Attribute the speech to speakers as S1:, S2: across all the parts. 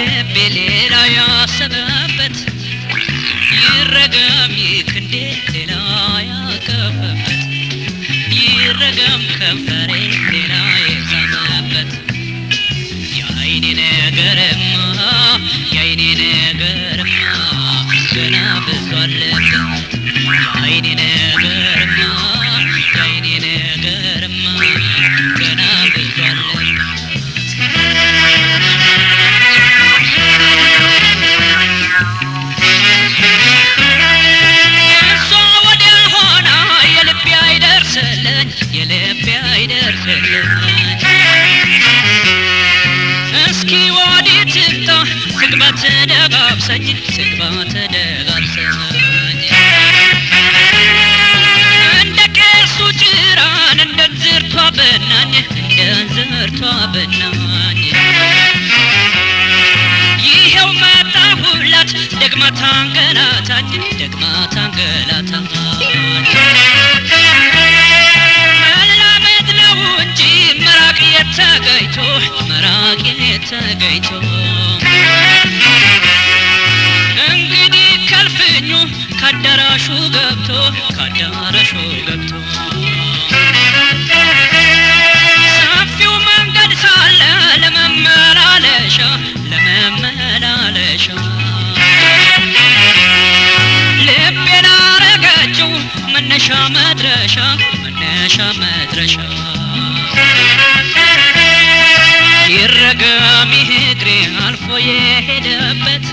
S1: ሌላ ያሰበበት ይረገም ይክንዴ ሌላ ያቀፈበት ይረገም ከንፈሬ ሌላ የሳመበት የአይኔ ነገርማ ገና ብዙ አለበት የአይኔ ነገርማ ገና ብዙ አለበት የልቤ አይደርስልኝ እስኪ ወዲት ትምጣ ስግባት ደጋብሰኝ እንደ ቄሱ ጭራን እንደ እንዝርቷ በናኝ ይሄው መጣሁላት ደግማ ታንገላታኝ ተገይቶ እንግዲህ ከልፍኙ ካዳራሹ ገብቶ ሰፊው መንገድ ሳለ ለመመላለሻ ልቤን አረገችው መነሻ መድረሻ ይረገም እግሬ አልፎ የሄደበት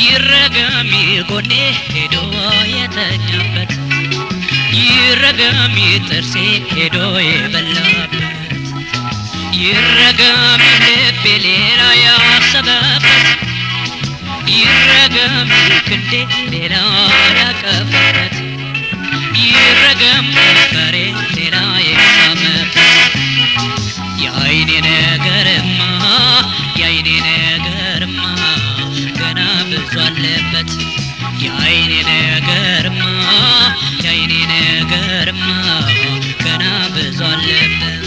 S1: ይረገም ጎኔ ሄዶ የተኛበት ይረገም ጥርሴ ሄዶ የበላበት ይረገም ልቤ ሌላ ያሰበበት ይረገም ክንዴ ሌላ ያቀፈበት ይረገም ከንፈሬ ሌላ የሳመበት የአይኔ ነገርማ ገና ብዙ አለበት የአይኔ ነገርማ ገና ብዙ አለበት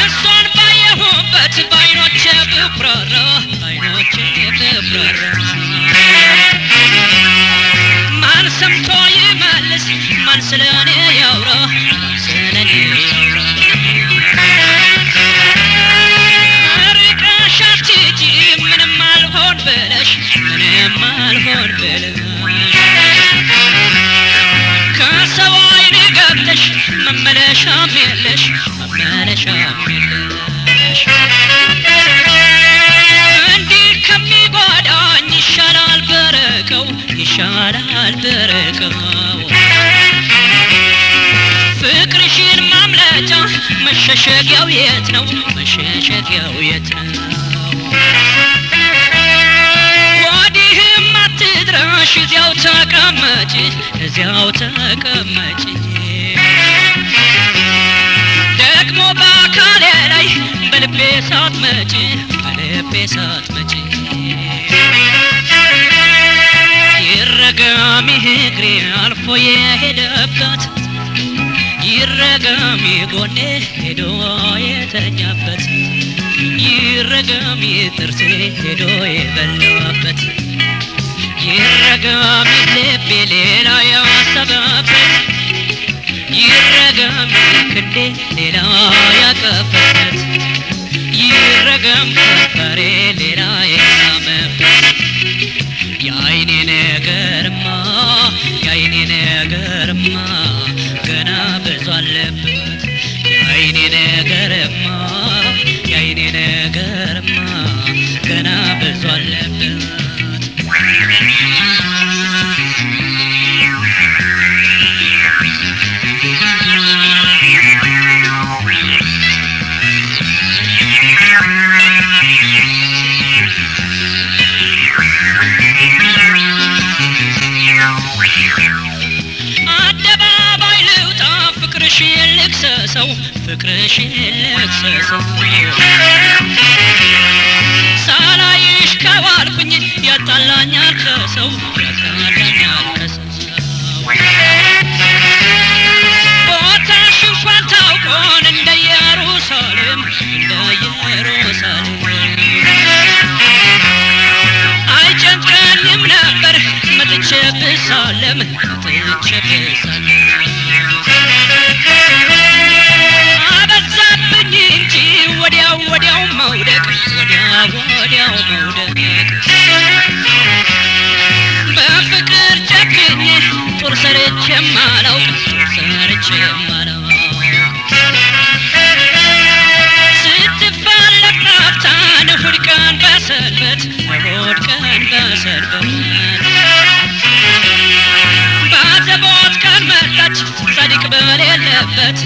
S1: እሷን ባየሁበት በዓይኖቼ ብኩራራ ማን ሰምቶ ይመልስ ማን ስለኔ ያውራ ርቀሽ አትሂጂ ምንም አልሆን ብለሽ ከሰው ዓይን ገብተሽ መመለሻም የለሽ እንዲህ ከሚጓዳኝ ይሻላል በረከው ፍቅርሽን ማምለጫ መሸሸጊያው የት ነው ወዲህም አትድረሽ እዚያው ተቀመጪ ደግሞ በአካሌ ላይ በልቤ ሳትመጪ ይረገም እግሬ አልፎ የሄደበት ይረገም ጎኔ ሄዶ የተኛበት ይረገም ጥርሴ ሄዶ የበላበት ይረገም ልቤ ሌላ ያሰበበት ይረገም ክንዴ ሌላ ያቀፈበት ይረገም ከንፈሬ ሌላ የሳመበት የአይኔ ነገርማ ገና ብዙ አለበት የአይኔ ነገርማ ገና ብዙ አለበት ፍቅርሽን ልክሰሰው ሳላይሽ ከዋልኩኝ ያጣላኛል ከሰው ኢየሩሳሌም እንደ ኢየሩሳሌም አይጨንቀኝም ነበር መጥቼ ብሳለም አበዛብኝ እንጂ ወዲያው መውደቅ ወዲያው መውደቅ በፍቅር ጨክኜ ጦር ሰርቼ ማላውቅ ስትፋለቅ ናፍታን እሑድ ቀን በሰንበት ባዘቦት ቀን መጣች ጻድቅ በሌለበት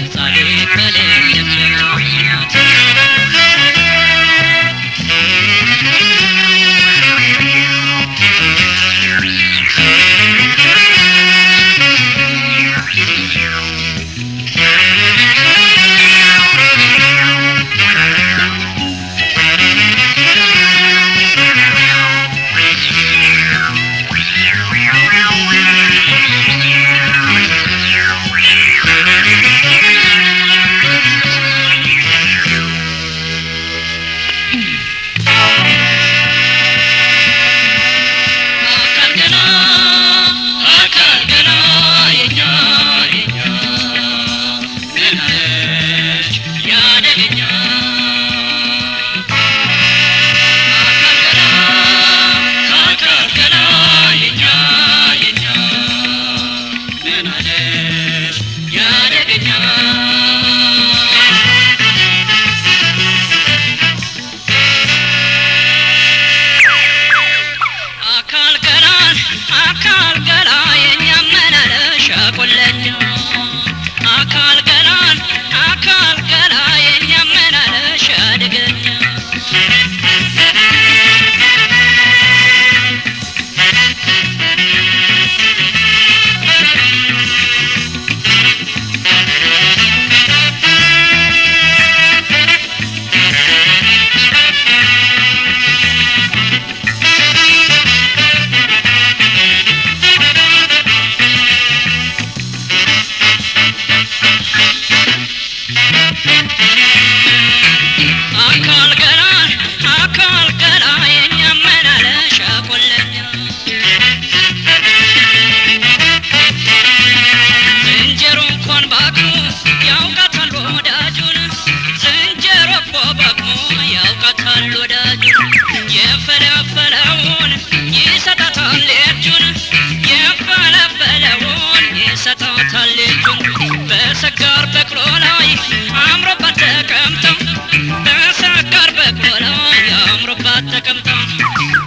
S1: በሰጋር በቅሎ ላይ አምሮባት ተቀምጣ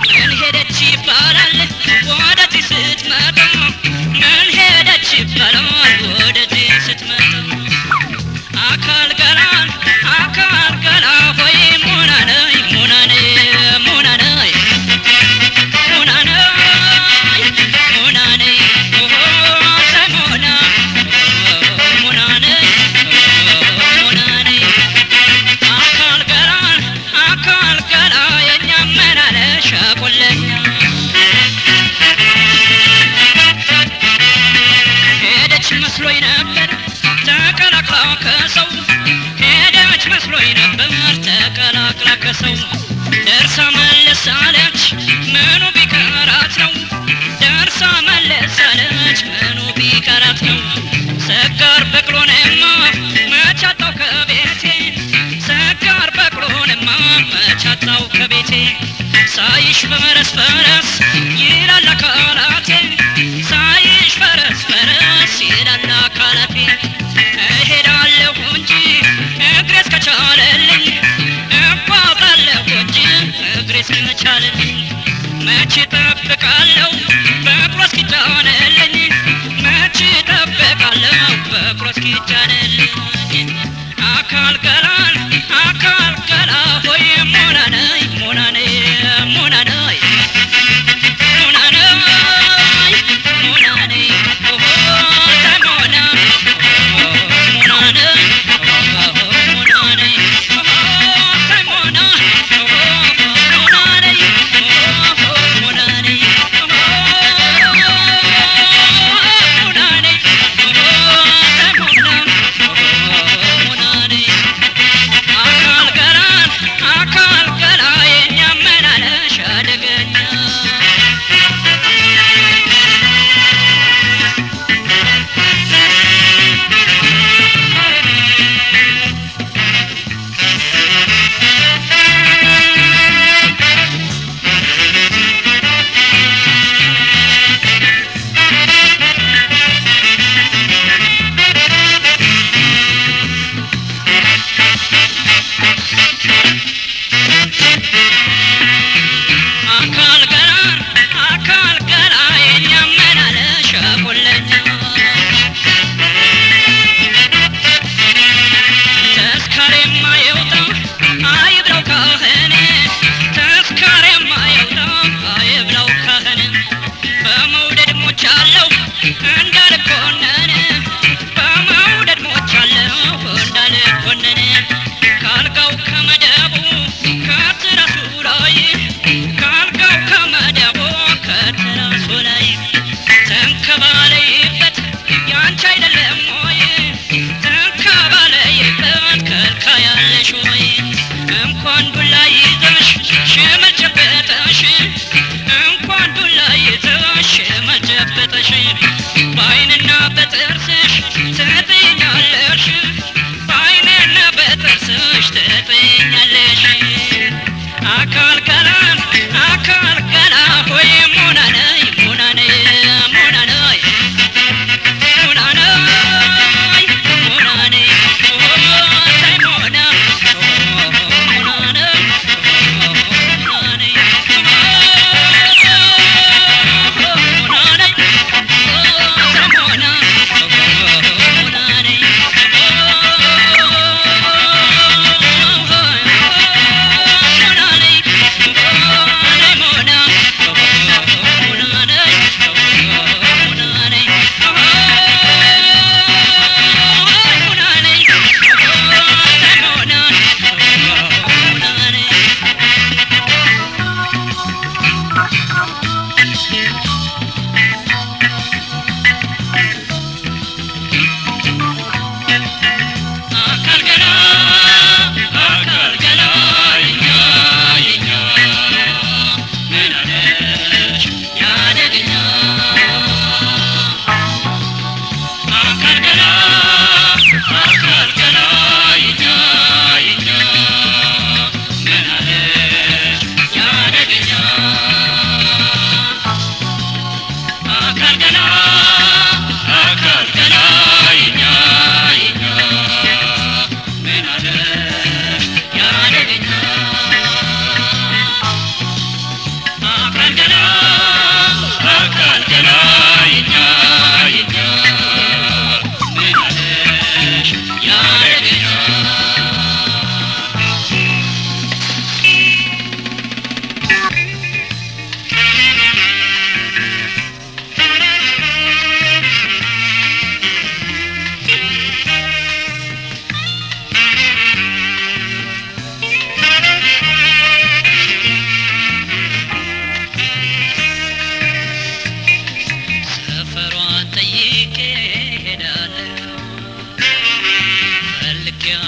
S1: ምን ሄደች ይባላል ወደዚህ ስትመጣ ምን ሄደች ይባላል ወደዚህ ስትመጣ አካል ገላ ሆይ ሞና ነይ መስሎኝ ነበር ተቀላቅላ ከሰው ደርሳ መለስ አለች ምኑ ቢቀራት ነው ሰጋር በቅሎንማ መች አጣው ከቤቴ ሳይሽ በመረስ ፈረስ ይላል አካላቴ ሳይሽ ፈረስ ይላል አካላቴ እሄዳለሁ እንጂ እግሬስ ከቻለልኝ እጓዛለሁ እንጂ እግሬስ ከቻለልኝ መቼ እጠብቃለሁ በእግሯ እስኪጫነልኝ መቼ እጠብቃለሁ በእግሯ እስኪጫነልኝ አካል ገላ ሆይ ሞና ነይ ገላይኛ ይኛ ምን አለ ያደገኛ አካል ገላ አካል ገላይኛ ይኛ ምን አለ ያደገኛ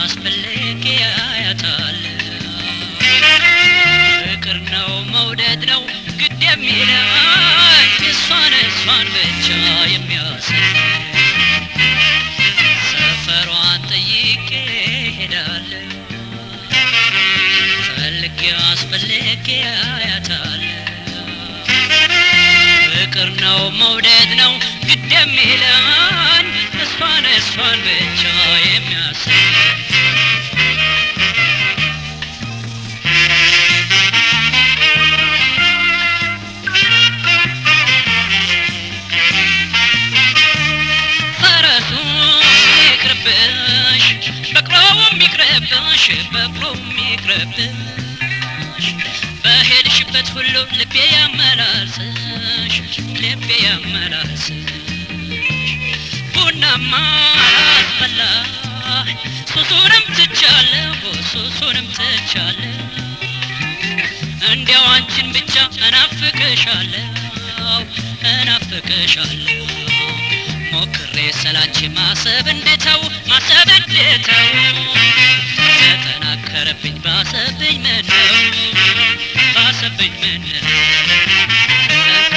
S1: አስፈልጌ አያታለሁ ፍቅር ነው መውደድ ነው ግድ የሚለኝ እሷን ብቻ የሚያሰኝ ሰፈሯን ጠይቄ ሄዳለሁ ፈልጌ አስፈልጌ አያታለሁ ፍቅር ነው መውደድ ነው ግድ የሚለኝ እሷን ብቻ የሚያሰኝ ፈረሱ ይቅርብሽ በቅሎውም ይቅርብሽ በሄድሽበት ሁሉ ልቤ ያመላልስሽ ቡናማ አስፈላ ሱሱንም ትቻለሁ እንዲያው አንቺን ብቻ እናፍቅሻለሁ ሞክሬ ሰላች ማሰብ እንድተው ተጠናከረብኝ ባሰብኝ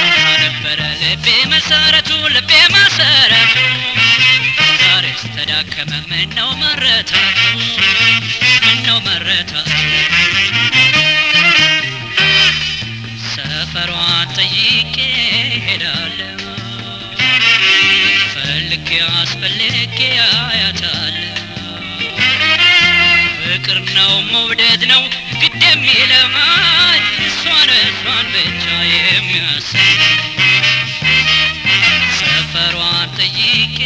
S1: ምነው ነበረ ልቤ መሰረቱ ዛሬስ ተዳከመ ምነው መረታቱ ሰፈሯን ጠይቄ ሄዳለሁ ፈልጌ አስፈልጌ አያታለሁ ፍቅር ነው መውደድ ነው ግድ የሚለኝ እሷን ብቻ የሚያሰኝ ሰፈሯን ጠይቄ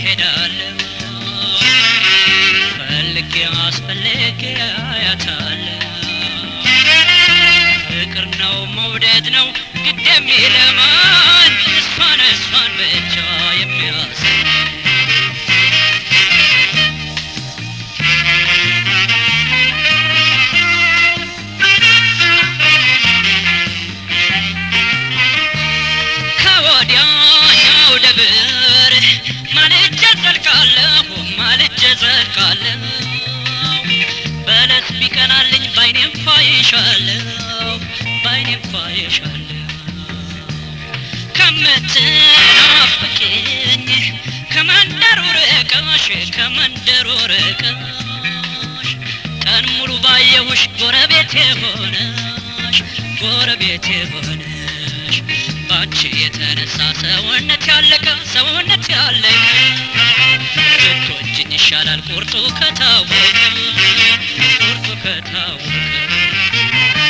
S1: ሄዳለሁ ፈልጌ አስፈልጌ አያታለሁ ፍቅር ነው መውደድ ነው ግድ የሚለኝ እሷን ብቻ የሚያሰኝ ከወዲያኛው ደብር ማልጄ ዘልቃለሁ በለስ ቢቀናልኝ ባይኔም ፋይሻለሁ ከምትናፍቂኝ ከመንደሩ ርቀሽ ቀን ሙሉ ባየሁሽ ጎረቤቴ ሆነሽ ባንቺ የተነሳ ሰውነት ያለቀ ብትወጂኝ ይሻላል ቁርጡ ከታወቀ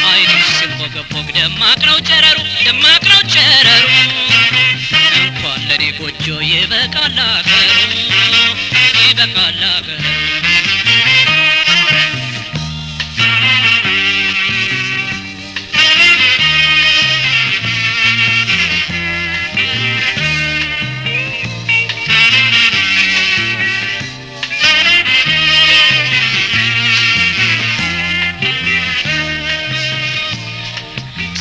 S1: አይንሽ ሲንቦገቦግ ደማቅ ነው ጨረሩ እንኳን ለኔ ጎጆ ይበቃል አገሩ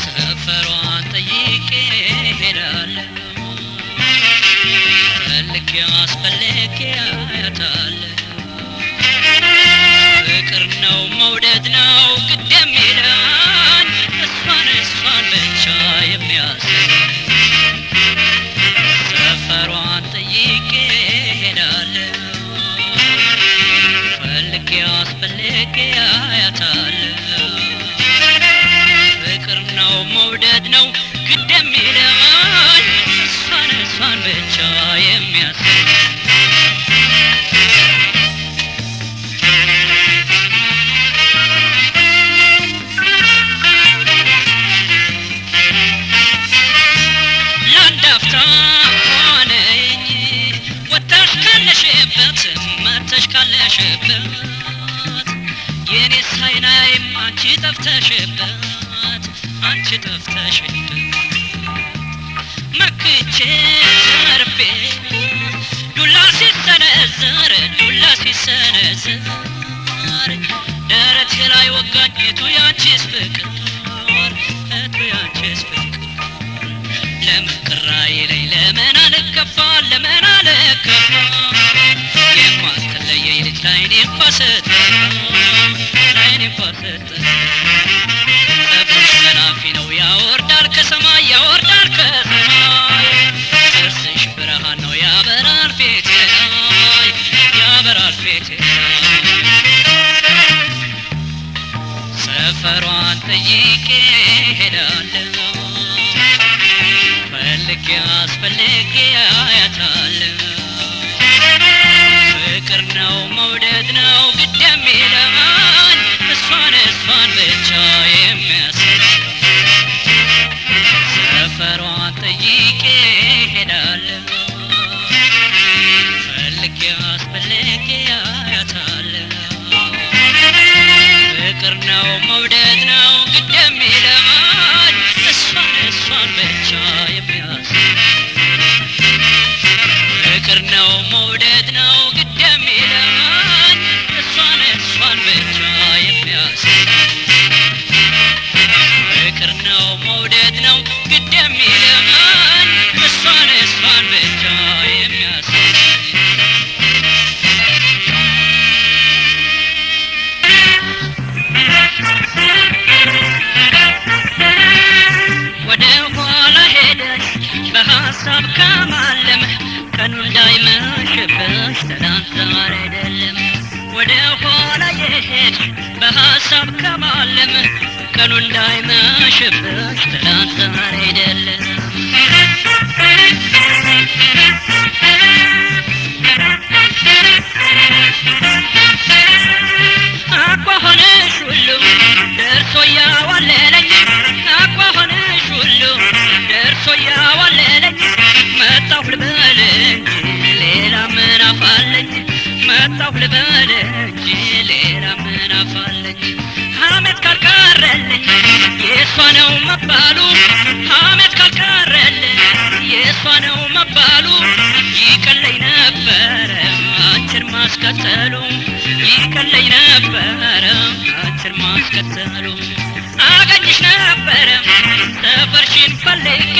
S1: ሰፈሯን ጠይቄ ሄዳለሁ ፈልጌ አስፈልጌ አያታለሁ ፍቅር ነው መውደድ ነው ግድ የሚለኝ እሷን ብቻ የሚያሰኝ ሰፈሯን ጠይቄ ሄዳለሁ ፈልጌ አስፈልጌ አያታለሁ ፍቅር ነው መውደድ ነው ግድ የሚለኝ እሷን ብቻ የሚያሰኝ ካለሽበት የኔ ሳይናይም አንቺ ጠፍተሽበት አንቺ ጠፍተሽበት መክቼ ተርፌ ዱላ ሲሰነዘር ደረቴ ላይ ወጋኝ የቱ ያንቺስ ፍቅር እቱ ያንቺስ ፍቅር ለምን ቅር አይለኝ ለምን አልከፋ የማትለየኝ ልጅ ላይኔ እንኳን ሰጠ ጸጉርሽ ሰላፊ ነው ያወርዳል ከሰማይ ጥርስሽ ብርሃን ነው ያበራል ፊቴ ሰፈሯን ጠይቄ ሄዳለሁ ፈልጌ አስፈልጌ አያታለሁ ፍቅር ነው መውደድ ነው ግድ የሚለኝ እሷን ብቻ የሚያስብ ሰፈሯን ጠይቄ ሄዳለሁ ፈልጌ አስፈልጌ አያታለሁ ፍቅር ነው መውደድ ነው ግድ የሚለኝ እሷን ብቻ የሚያስብ ፍቅር ነው መውደድ ነው ግድ የሚለኝ እሷን ብቻ የሚያስብ ፍቅር ነው መውደድ ነው ግድ የሚለኝ እሷን ብቻ የሚያስብ ወደ ኋላ ሄደሽ በሐሳብ ከማለም ቀኑ እንዳይመሽብሽ ትናንት ዛሬ አይደለም ወደ ኋላ የሄድሽ በሐሳብ ከማለም ቀኑ እንዳይመሽብሽ ትናንት ዛሬ አይደለም አኳኋንሽ ሁሉ ደርሶ ያዋለለኝ አኳኋንሽ ሁሉ ደርሶ ያዋለለኝ መጣሁ ልበል እንጂ ሌላ ምን አፋለኝ መጣሁ ልበል እንጂ ሌላ ምን አፋለኝ ሐሜት ካልቀረልኝ የእሷ ነው መባሉ ሐሜት ካልቀረልኝ የእሷ ነው መባሉ ይቀለኝ ነበረ አንቺን ማስከተሉ ይቀለኝ ነበረ አንቺን ማስከተሉ አገኝሽ ነበረ ሰፈርሽን ፈልጌ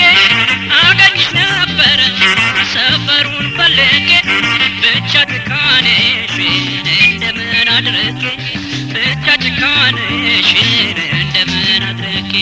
S1: አገኝሽ ነበረ ሰፈሩን ፈልጌ ብቻ ጭካኔሽን እንደምን አድርጌ ብቻ ጭካኔሽን እንደምን አድርጌ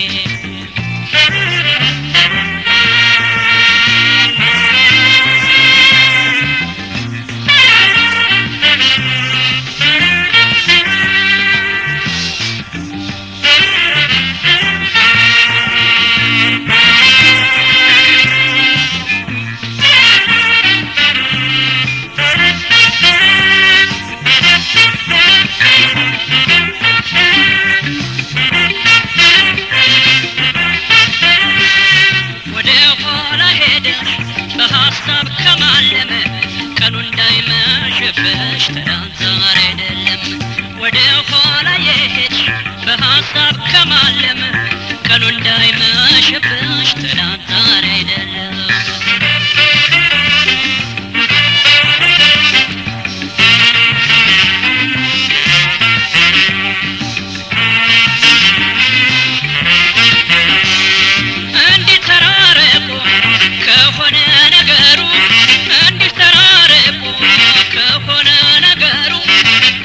S1: በሐሳብ ከማለም ቀኑ እንዳይመሽብሽ ትናንት ዛሬ አይደለም ወደ ኋላ የሄድሽ በሐሳብ ከማለም ቀኑ እንዳይመሽብሽ ትናንት ዛሬ አይደለም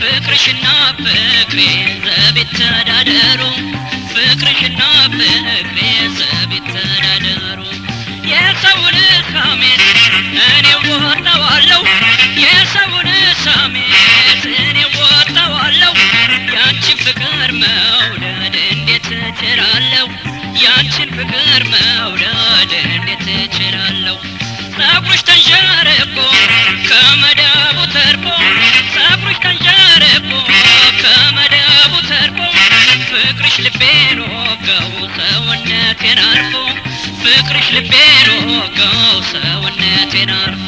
S1: ፍቅርሽና ፍቅሬ ዘቤት ተዳደሩ ፍቅርሽና ፍቅሬ ዘቤት ተዳደሩ የሰውን ሐሜት እኔ ወጣዋለሁ የሰውን ሐሜት እኔ ወጣዋለሁ ያንቺን ፍቅር መውደድ እንዴት እችላለሁ ያንቺን ፍቅር መውደድ እንዴት እችላለሁ ጸጉርሽ ተንሸርቆ ከመዳቡ ተርፎ ጸጉርሽ ተንሸርቆ ከመዳቡ ተርፎ ፍቅርሽ ልቤን ወጋው ሰውነቴን አርፎ ፍቅርሽ ልቤን ወጋው ሰውነቴን አርፎ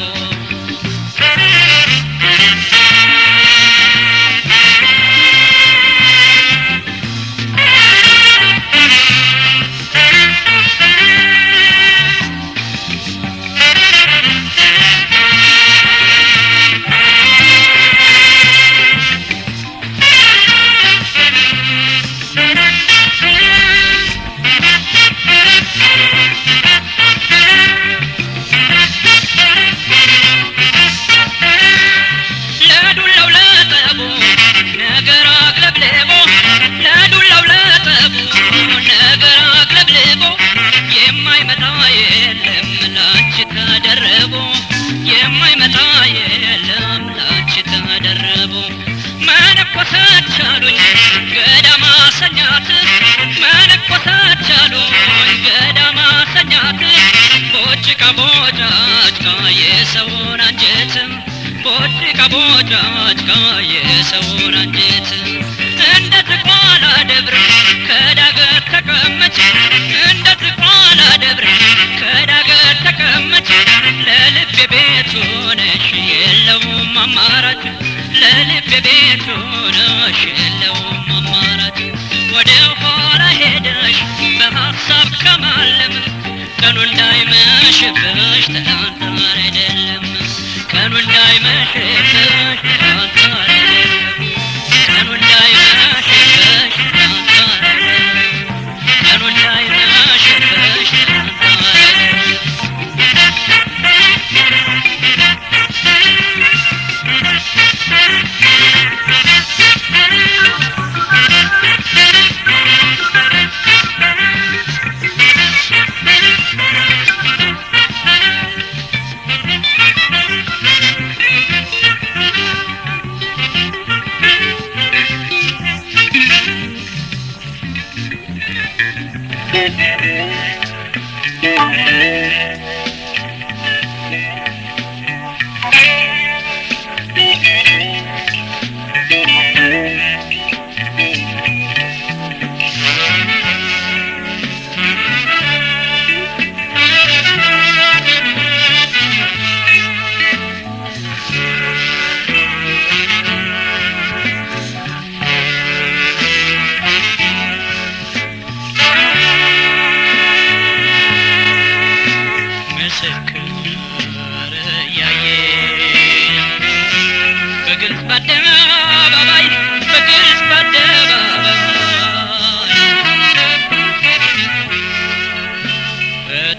S1: አሰኛት መነኮሳት ቻሉኝ ገዳም አሰኛት ቦጭቃ ቦጫጭቃ የሰውን አንጀት ቦጭቃ ቦጫጭቃ የሰውን አንጀት እንደ ዝቋላ ደብር ከዳገት ተቀመች እንደ ዝቋላ ደብር ከዳገት ተቀመች ለልቤ ቤት ሆነሽ የለውም አማራጭ ለልቤ ቤት ሆነሽ የለውም አማራጭ ወደ ኋላ ሄደሽ በሐሳብ ከማለም ቀኑ እንዳይመሽብሽ ትናንት አይደለም ቀኑ እንዳይመሽብሽ ትናንት አይደለም ቀኑ እንዳይመሽብሽ ትናንት አይደለም ቀኑ እንዳይመሽብሽ ትናንት አይደለም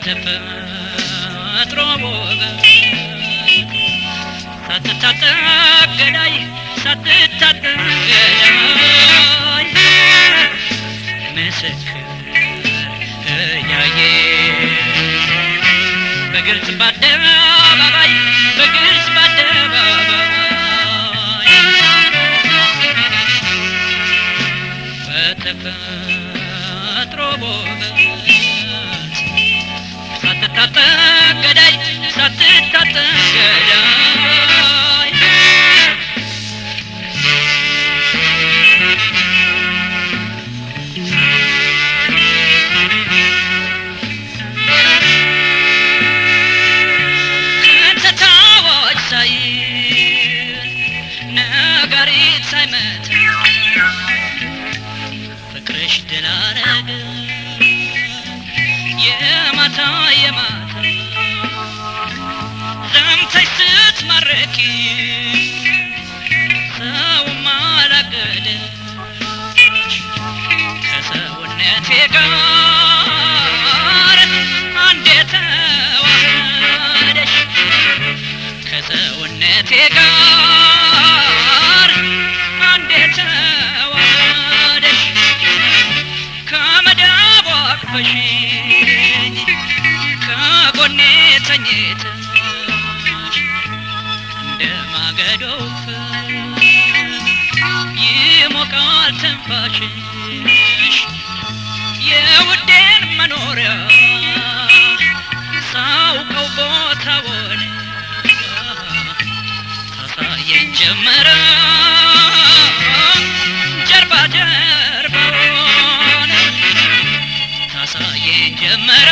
S1: ተፈጥሮ ውበት ሳትታጠቅ ገዳይ ሳትታጠቅ ገዳይ ምስክር እያየ በግልጽ በአደባባይ በግልጽ በአደባባይ በተፈጥሮ ውበት ሳትታጠቅ ገዳይ ሳትታጠቅ ገዳይ ከተታዎች ሳይል ነጋሪት ሳይመታ ፍቅርሽ ድል አረገ የማታ የማታ ዘምተሽ ስትማረኪ ሰውም አላገደሽ ከሰውነቴ ጋር አንዴ ተዋህደሽ ከሰውነቴ ጋር አንዴ ተዋህደሽ ከመዳቧ አቅፈሽኝ ከጎኔ ተኝተሽ እንደ ማገዶ ይሞቃል ትንፋሽሽ የውዴን መኖሪያ ሳውቀው ቦታውን ታሳየኝ ጀመረ ጀርባ ጀርባውን ታሳየኝ ጀመረ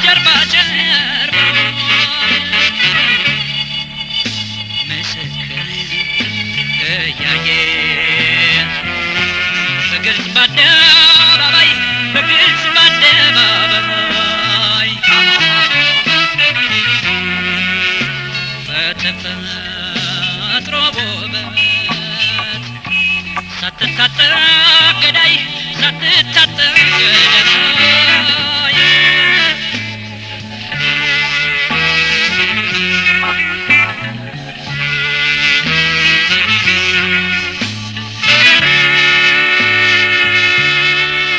S1: ጀርባ ጀርባውን ምስክር እያየ በግልጽ በአደባባይ በግልጽ በአደባባይ በተፈጥሮ ውበት ሳትታጠቅ ገዳይ ሳትታጠቅ ገዳይ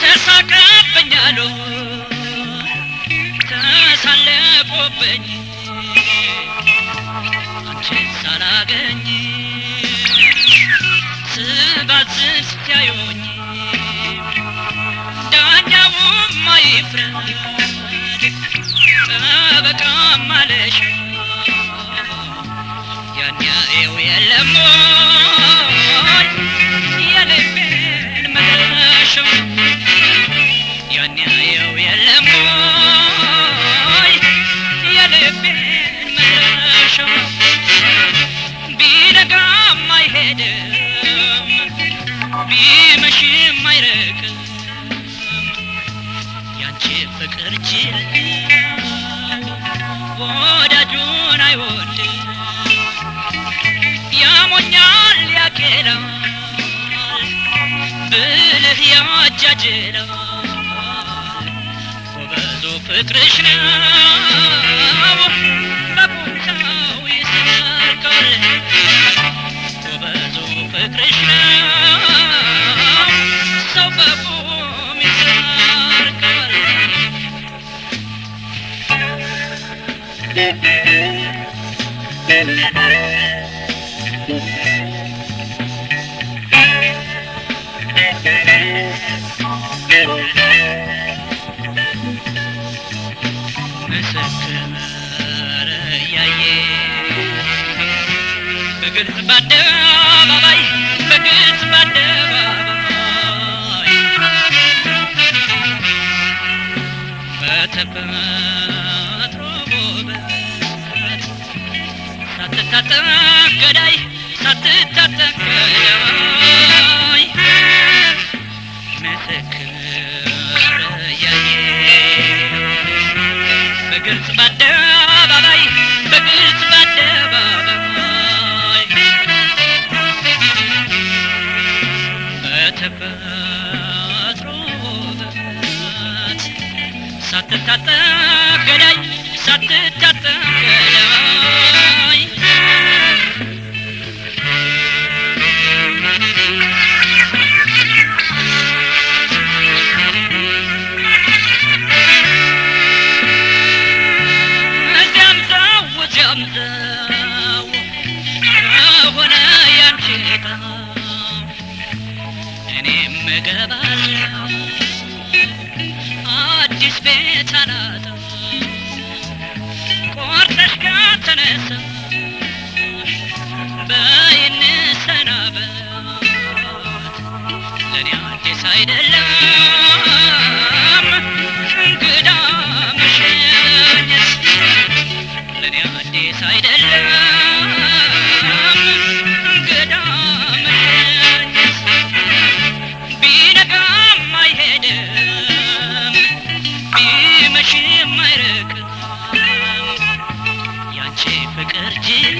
S1: ተሳቀብኛሉ ተሳለቁብኝ አንቺን ሳላገኝ ስባዝን ሲያዩ አሉኝ ዳኛውም አይፍረድ ጠበቃም አለሽ ያን ያየው የለም ወይ የልቤን መድረሻ ያን ያየው የለም ወይ የልቤን መድረሻ ቢነጋም አይሄድም ቢመሽም አይርቅም ያንቺ ፍቅር ጅል ወዳጁን አይወድም ያሞኛል ያቄላል ብልህ ያጃጅላል ጎበዙ ፍቅርሽ ነው በቦታው ይሰርቃል ጎበዙ ፍቅርሽ ነው ሰው በቁም ይሰርቃል ምስክር ያየ በግልጽ በአደባባይ በግልጽ በአደባባይ በተፈጥሮ ውበት ሳትታጠቅ ገዳይ ሳትታጠቅ ገዳይ ምስክር ያየ በግልጽ በአደባባይ በግልጽ በአደባባይ በተፈጥሮ ውበት ሳትታጠቅ ገዳይ ሳትታጠቅ ገዳይ ጀምዘው ሆነ ያንቺ ዕጣ እኔም እገባለሁ አዲስ ቤት አላጣም ቆርጠሽ ከተነሳሽ በይ እንሰናበት ለእኔ አዲስ አይደለም እንግዳ መሸኘት ለኔ አዲስ አይደለም እንግዳ መሸኘት ቢነጋም አይሄድም ቢመሽም አይርቅም ያንቺ ፍቅር ጅል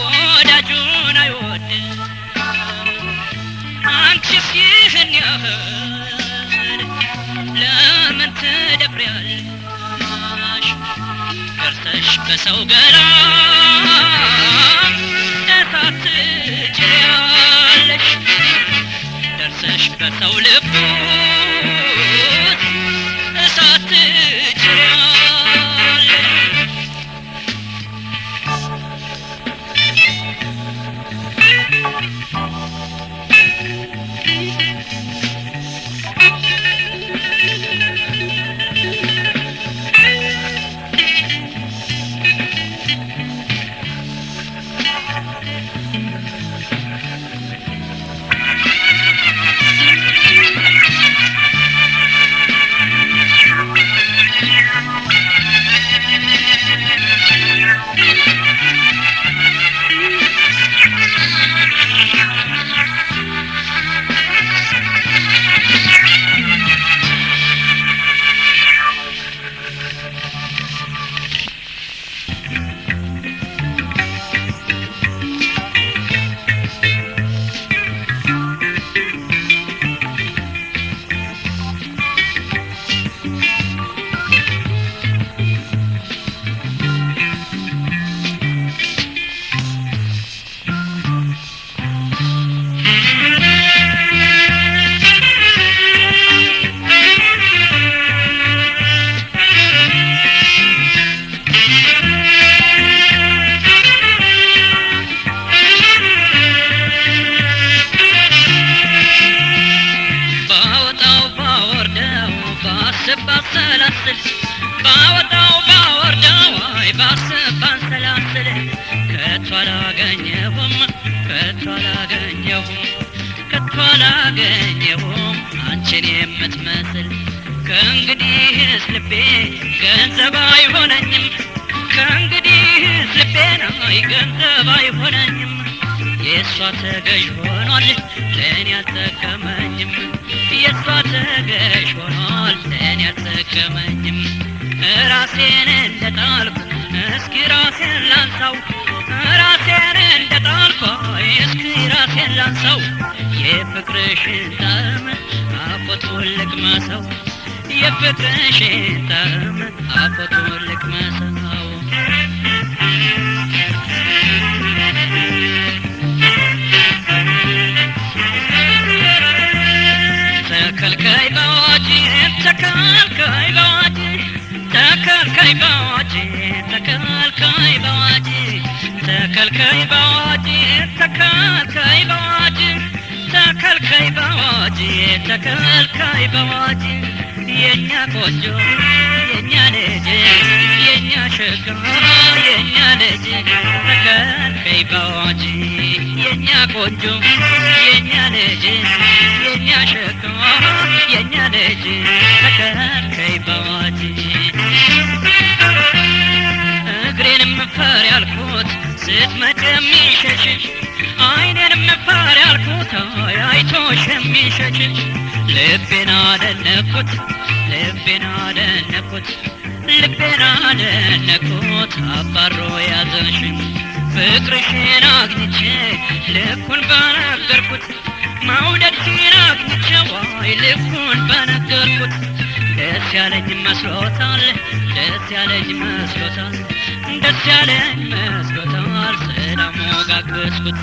S1: ወዳጁን አይወድም አንቺስ ይህን ያህል ለምን ትደፍሪያለሽ ደርሰሽ በሰው ገላ እሳት ትጭሪያለሽ ደርሰሽ በሰው ልብ እሳት ትጭሪያለሽ ባንሰላስል ከቶ አላገኘሁም ከቶ አላገኘሁም ከቶ አላገኘሁም አንቺን የምትመስል ከእንግዲህስ ልቤ ገንዘብ አይሆነኝም ከእንግዲህስ ልቤን ገንዘብ አይሆነኝም የእሷ ተገዥ ሆኗል ለእኔ አልጠቀመኝም የእሷ ተገዥ ሆኗል ለእኔ አልጠቀመኝም ራሴን እንደጣልኩ እስኪ ራሴን ላንሳው ራሴን እንደጣልኩ እስኪ ራሴን ላንሳው የፍቅርሽን ጣዕም አፎቱን ልቅመሰው የፍቅርሽን ጣዕም አፎቱን ልቅመሰው ተከልካይ በአዋጅ ተከልካይ በአዋጅ ተከልካይ በአዋጅ ተከልካይ በአዋጅ ተከልካይ በአዋጅ ተከልካይ በአዋጅ ተከልካይ በአዋጅ ተከልካይ በአዋጅ የኛ ቆንጆ የኛ ልጅ የኛ ሸጋ የኛ ልጅ ተከልካይ በአዋጅ የኛ ቆንጆ የኛ ልጅ የኛ ሸጋ የኛ ልጅ ተከልካይ በአዋጅ እግሬንም ፈር ያልኩት ስትመጪ የሚሸሽሽ አይኔንም ፈር ያልኩት አይቶሽ የሚሸሽሽ ልቤን አደነኩት ልቤን አደነኩት ልቤን አደነኩት አባሮ ያዘሽ ፍቅርሽን አግኝቼ ልኩን በነገርኩት መውደድሽን አግኝቼ ዋይ ልኩን በነገርኩት ደስ ያለኝ መስሎታል ደስ ያለኝ መስሎታል ደስ ያለኝ መስሎታል ስላሞጋገስኩት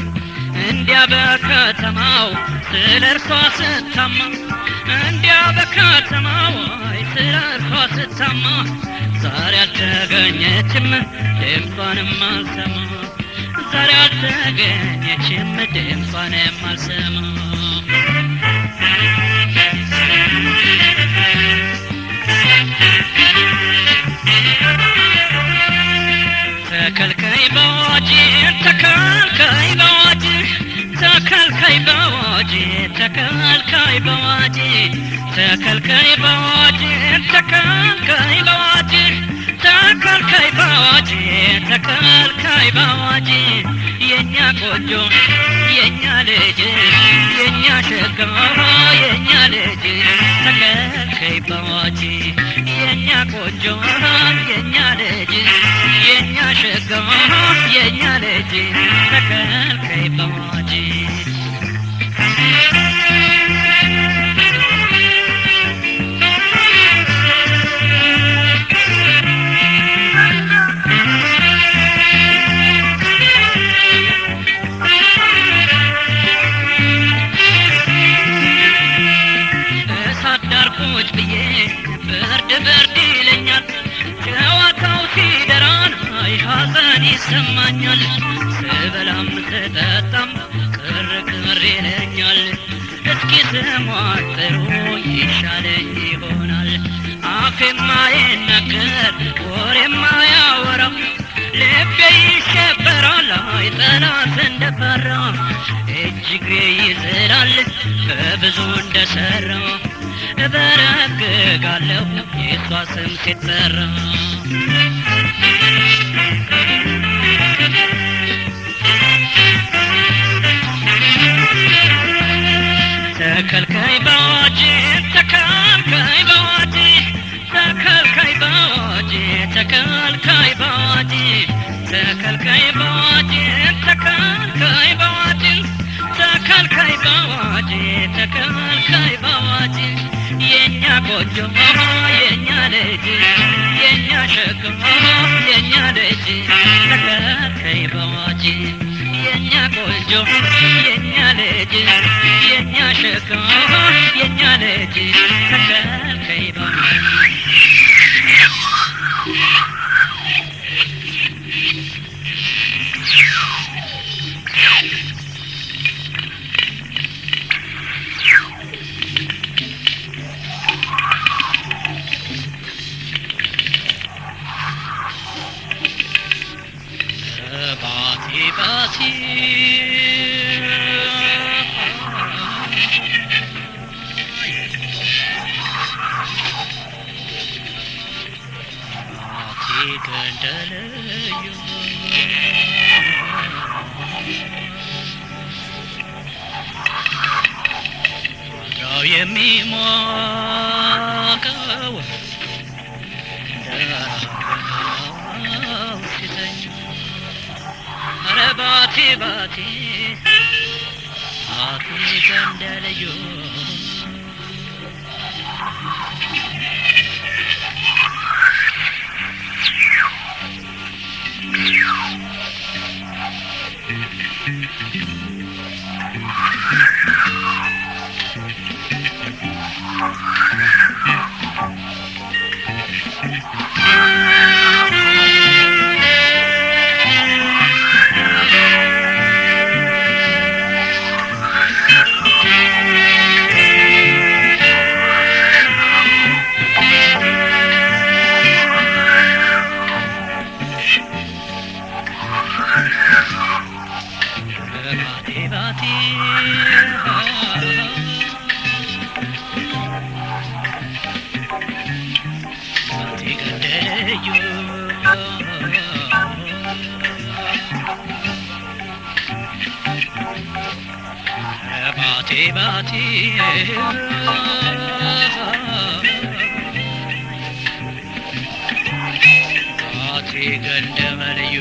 S1: እንዲያ በከተማው ስለ እርሷ ስታማ እንዲያ በከተማው ስለ እርሷ ስታማ ዛሬ አልተገኘችም ድምጿንም አልሰማ ዛሬ አልተገኘችም ድምጿንም አልሰማ ተከልካይ በአዋጅ ተከልካይ በአዋጅ ተከልካይ በአዋጅ ተከልካይ በአዋጅ ተከልካይ በአዋጅ ተከልካይ በአዋጅ ተከልካይ በአዋጅ ተከልካይ በአዋጅ የኛ ቆንጆ የኛ ልጅ የኛ ሸጋ የኛ ልጅ ተከልካይ በአዋጅ የኛ ቆንጆ የኛ ልጅ የኛ ሸጋ የኛ ልጅ ተከልካይ በአዋጅ ቁጭ ብዬ ብርድ ብርድ ይለኛል ጨዋታው ሲደራን ሐዘን ይሰማኛል ስበላም ስጠጣም ቅር ቅር ይለኛል እስኪ ስሟት ጥሩ ይሻለኝ ይሆናል አፌማ ይናገር ወሬማ ያወራ ልቤ ይሸበራል ጠላት እንደፈራ እጅግሬ ይዝላል በብዙ እንደሰራ እበረግጋለሁ የሷ ስም ሲጠራ ተከልካይ በአዋጅ ተከልካይ በአዋጅ ተከልካይ በአዋጅ ተከልካይ በአዋጅ ተከልካይ በአዋጅ ተከልካይ በአዋጅ ተከልካይ በአዋጅ ተከልካይ በአዋጅ የኛ ቆንጆ የኛ ልጅ የኛ ሸጋ የኛ ልጅ ተከልካይ በአዋጅ የኛ ቆንጆ የኛ ልጅ የኛ ሸጋ የኛ ልጅ ተከልካይ በአዋጅ ባቲ ባቲ ገንደለዩ ወትሮው የሚሞቀው እንደራበው ሲተኙ ኧረ ባቲ ባቲ ባቲ ገንደለዩ ባቲ ባቲ ገንደመልዩ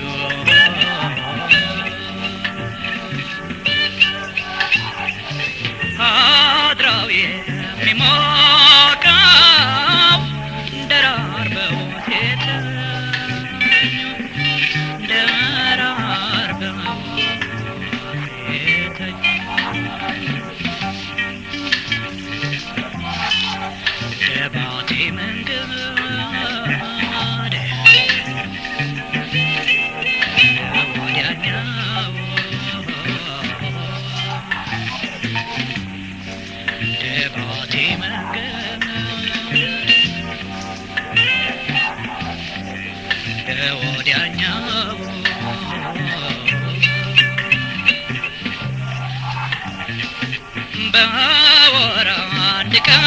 S1: አድራው የሚሞቀው ደራርበው ሲተኙ ደራርበው ሲተኙ የባቲ መንገድ ወዲያኛው የባቲ መንገድ ወዲያኛው በወር አንድ ቀን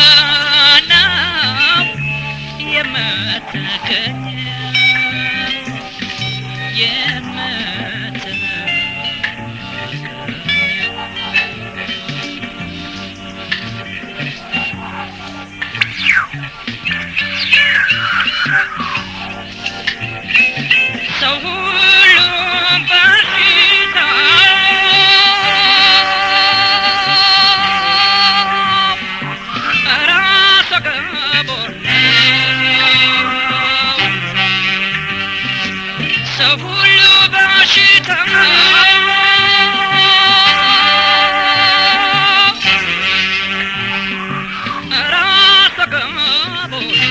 S1: ነው የምትገኘው ሰው ሁሉም በሽታ ራስ ገቦር ሰው ሁሉ በሽታ ራስ ገቦር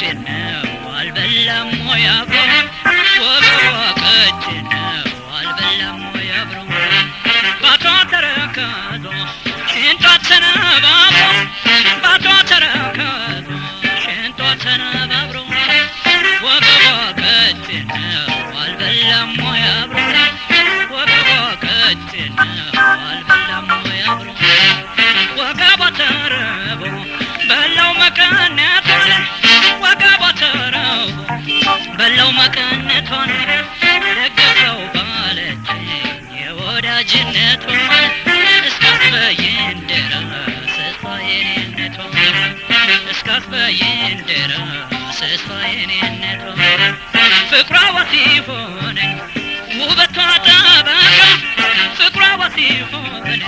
S1: ቀጭን ነው አልበላም ወይ አብሮ ወገቧ ቀጭን ነው አልበላም ወይ አብሮ ባቷ ተረከዞ ሽንጧ ተነባብሮ ባቷ ተረከዞ ሽንጧ ተነባብሮ ወገቧ ቀጭን ነው አልበላም ወይ አብሮ ወገቧ ቀጭን ነው አልበላም ወይ አብሮ ወገቧ ተረቦ በላው መቀነቷን ወገቧ ተረቦ በላው መቀነቷን ደገፈው ባለችኝ የወዳጅነቷን እስካትበይን ድረስ እሷ የኔነቷ እስካትበይን ድረስ እሷ የኔነቷ ፍቅሯ ወሲብ ሆነኝ ውበቷ ጠበቃ ፍቅሯ ወሲብ ሆነኝ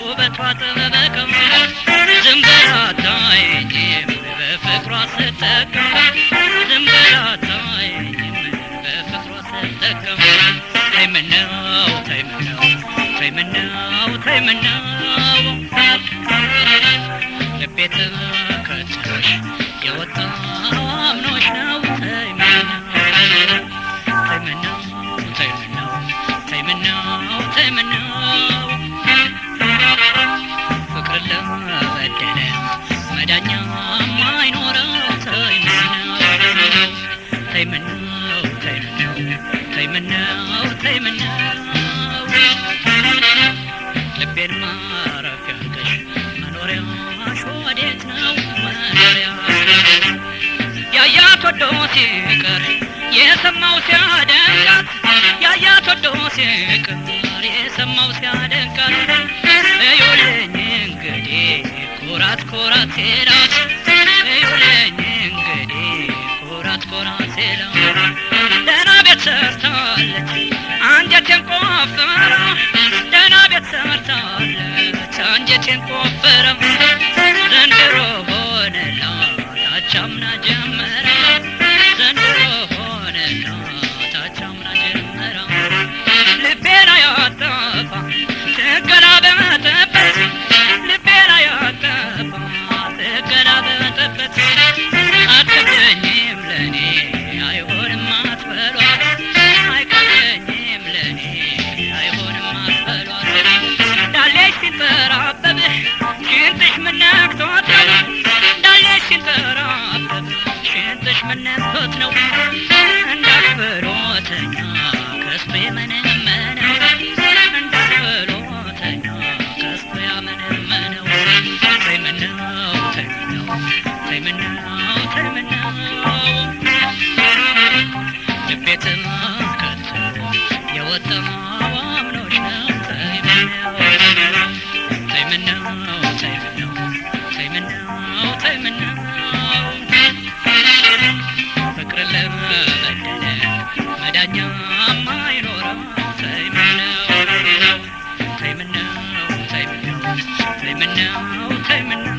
S1: ውበቷ ጠበቃ ዝም ብላ አታየኝም በፍቅሯ ስትጠቀም ዝም ብላ አታየኝም በፍቅሯ ስትጠቀም ተይ ምነው ተይ ምነው ተይ ምነው ተይ ምነው ልቤ ተከትሎሽ የወጣው አምኖሽ ነው ተይ ምነው ተይ ምነው ተይ ምነው ተይ ምነው ተይ ምነው ፍቅርን ለበደለ መዳኛ ማይኖረው ተይ ምነው ተይ ምነው ተይ ምነው ተይ ምነው ተይ ምነው ልቤን ማረፊያ አድርገሽ መኖሪያሽ ወዴት ነው መኖሪያ ያያት ወዶ ሲቀር የሰማው ሲያደንቃት ያያት ወዶ ሲቀር የሰማው ሲያደንቃት እዩልኝ እንግዲህ ኩራት ኩራት ሲላት እዩልኝ እንግዲህ ኩራት ኩራት ሲላት ደህና ቤት ሰርታለች አንጀቴን ቆፍራ ደህና ቤት ሰርታለች አንጀቴን ቆፍራ ዘንድሮ ሆነላት አቻምና ጀመረ ዘንድሮ ሆነላት አቻምና ጀመረ ልቤን አያጠፋ ትገላበጠበት ልቤን አያጠፋ ትገላበጠበት አትገኝም ለኔ አይሆንም አትበሏት አይቀረኝም ለኔ አይሆንም አትበሏት ዳሌሽ ሲንጠራበብ ሽንጥሽ ምን ነክቶት ነው ዳሌሽ ሲንጠራበብ ሽንጥሽ ምን ነክቶት ነው እንዳትበሎተኛ ከስቶ የመነመነው እንዳትበሎተኛ ከስቶ ያመነመነው ተይ ምነው ተይ ምነው ተይ ምነው ተይ ምነው ልቤ ተከትሎ የወጣው አምኖሽ ነው ተይ ምነው ተይ ምነው ተይ ምነው ተይ ምነው ተይ ምነው ፍቅርን ለበደለ መዳኛ ማይኖረው ተይ ምነው ተይ ምነው ተይ ምነው ተይ ምነው ተይ ምነው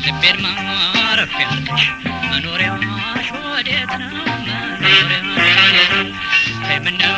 S1: ልቤን ማረፊያ አድርገሽ መኖሪያሽ ወዴት ነው መኖሪያሽ ተይ ምነው